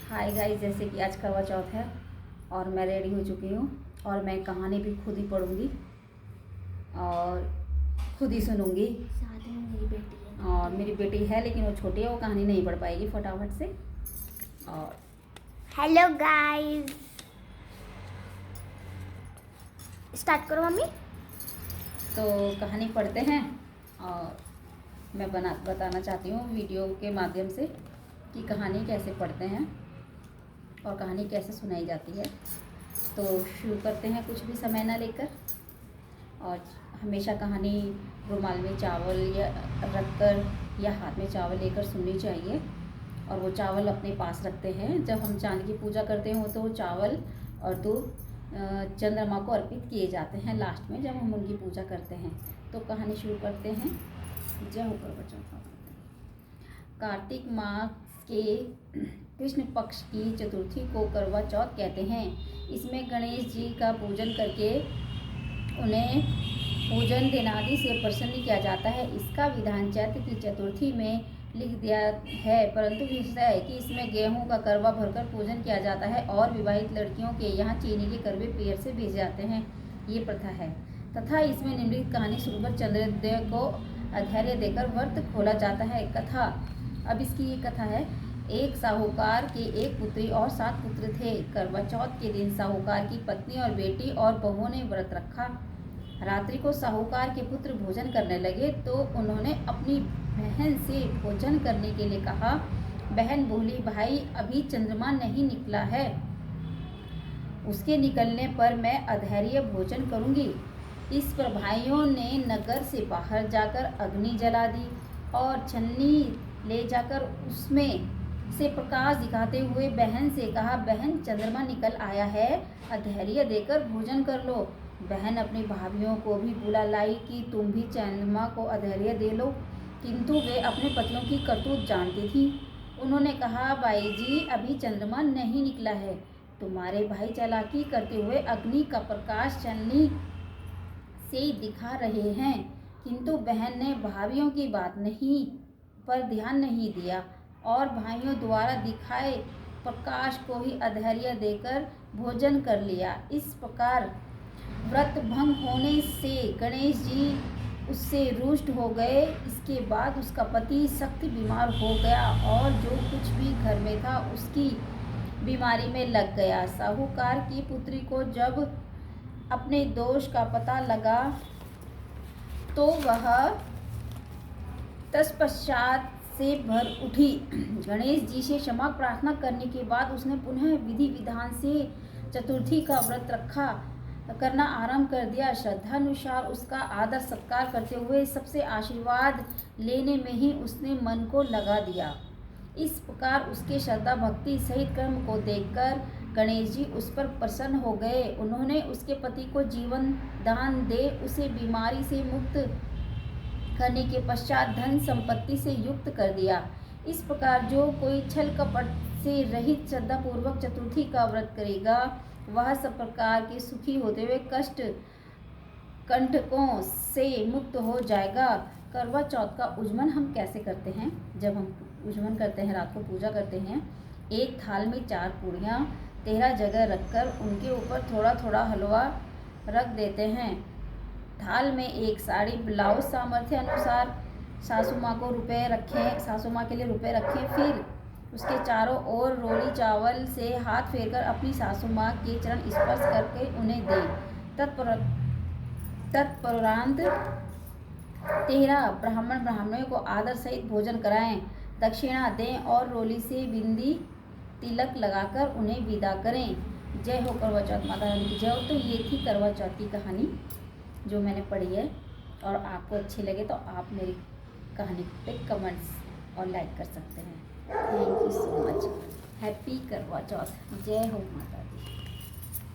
Hi guys, जैसे कि आज करवा चौथ है और मैं रेडी हो चुकी हूँ और मैं कहानी भी खुद ही पढ़ूँगी और खुद ही सुनूँगी। साथ में मेरी बेटी है और मेरी बेटी है लेकिन वो छोटी है, वो कहानी नहीं पढ़ पाएगी फटाफट से। और हेलो गाइस, स्टार्ट करो मम्मी। तो कहानी पढ़ते हैं और मैं बताना चाहती हूँ वीडियो के माध्यम से कि कहानी कैसे पढ़ते हैं और कहानी कैसे सुनाई जाती है। तो शुरू करते हैं कुछ भी समय ना लेकर। और हमेशा कहानी रुमाल में चावल या रखकर या हाथ में चावल लेकर सुननी चाहिए। और वो चावल अपने पास रखते हैं। जब हम चांद की पूजा करते हो तो चावल और दूध चंद्रमा को अर्पित किए जाते हैं लास्ट में, जब हम उनकी पूजा करते हैं। तो कहानी शुरू करते हैं। जय हो करवा चौथ। कार्तिक मास के कृष्ण पक्ष की चतुर्थी को करवा चौथ कहते हैं। इसमें गणेश जी का पूजन करके उन्हें पूजन दिनादि से प्रसन्न किया जाता है। इसका विधान चैत्र की चतुर्थी में लिख दिया है, परंतु विषय है कि इसमें गेहूं का करवा भरकर पूजन किया जाता है और विवाहित लड़कियों के यहाँ चीनी के करवे पैर से भेजे जाते हैं। ये प्रथा है। तथा इसमें निम्नलिखित कहानी सुनकर चंद्रोदय को अधैर्य देकर व्रत खोला जाता है। कथा, अब इसकी ये कथा है। एक साहूकार के एक पुत्री और 7 पुत्र थे। करवा चौथ के दिन साहूकार की पत्नी और बेटी और बहुओं ने व्रत रखा। रात्रि को साहूकार के पुत्र भोजन करने लगे तो उन्होंने अपनी बहन से भोजन करने के लिए कहा। बहन बोली, भाई अभी चंद्रमा नहीं निकला है, उसके निकलने पर मैं अधैर्य भोजन करूंगी। इस पर भाइयों ने नगर से बाहर जाकर अग्नि जला दी और छन्नी ले जाकर उसमें से प्रकाश दिखाते हुए बहन से कहा, बहन चंद्रमा निकल आया है, अधैर्य देकर भोजन कर लो। बहन अपनी भाभियों को भी बुला लाई कि तुम भी चंद्रमा को अधैर्य दे लो, किंतु वे अपने पतियों की करतूत जानती थी। उन्होंने कहा, बाई जी अभी चंद्रमा नहीं निकला है, तुम्हारे भाई चालाकी करते हुए अग्नि का प्रकाश छन्नी से दिखा रहे हैं। किंतु बहन ने भाभियों की बात नहीं पर ध्यान नहीं दिया और भाइयों द्वारा दिखाए प्रकाश को ही अधैर्य देकर भोजन कर लिया। इस प्रकार व्रत भंग होने से गणेश जी उससे रुष्ट हो गए। इसके बाद उसका पति सख्त बीमार हो गया और जो कुछ भी घर में था उसकी बीमारी में लग गया। साहूकार की पुत्री को जब अपने दोष का पता लगा तो वह तत्पश्चात से भर उठी। गणेश जी से क्षमा प्रार्थना करने के बाद उसने पुनः विधि विधान से चतुर्थी का व्रत करना आरंभ कर दिया। श्रद्धानुसार उसका आदर सत्कार करते हुए सबसे आशीर्वाद लेने में ही उसने मन को लगा दिया। इस प्रकार उसके श्रद्धा भक्ति सहित कर्म को देखकर गणेश जी उस पर प्रसन्न हो गए। उन्होंने उसके पति को जीवन दान दे उसे बीमारी से मुक्त करने के पश्चात धन संपत्ति से युक्त कर दिया। इस प्रकार जो कोई छल कपट से रहित श्रद्धापूर्वक चतुर्थी का व्रत करेगा वह सब प्रकार के सुखी होते हुए कंटकों से मुक्त हो जाएगा। करवा चौथ का उज्जमन हम कैसे करते हैं? जब हम उज्जमन करते हैं, रात को पूजा करते हैं, एक थाल में 4 पूड़ियाँ 13 जगह रखकर उनके ऊपर थोड़ा थोड़ा हलवा रख देते हैं। थाल में एक साड़ी, ब्लाउज सामर्थ्य अनुसार सासू माँ के लिए रुपए रखें। फिर उसके चारों ओर रोली चावल से हाथ फेरकर अपनी सासू माँ के चरण स्पर्श करके उन्हें दें। तत्परांत 13 ब्राह्मणों को आदर सहित भोजन कराएं, दक्षिणा दें और रोली से बिंदी तिलक लगाकर उन्हें विदा करें। जय हो करवा चौथ माता रानी की जय हो। तो ये थी करवा चौथ की कहानी जो मैंने पढ़ी है। और आपको अच्छी लगे तो आप मेरी कहानी पे कमेंट्स और लाइक कर सकते हैं। Thank you so much. Happy करवा चौथ। जय हो माता दी।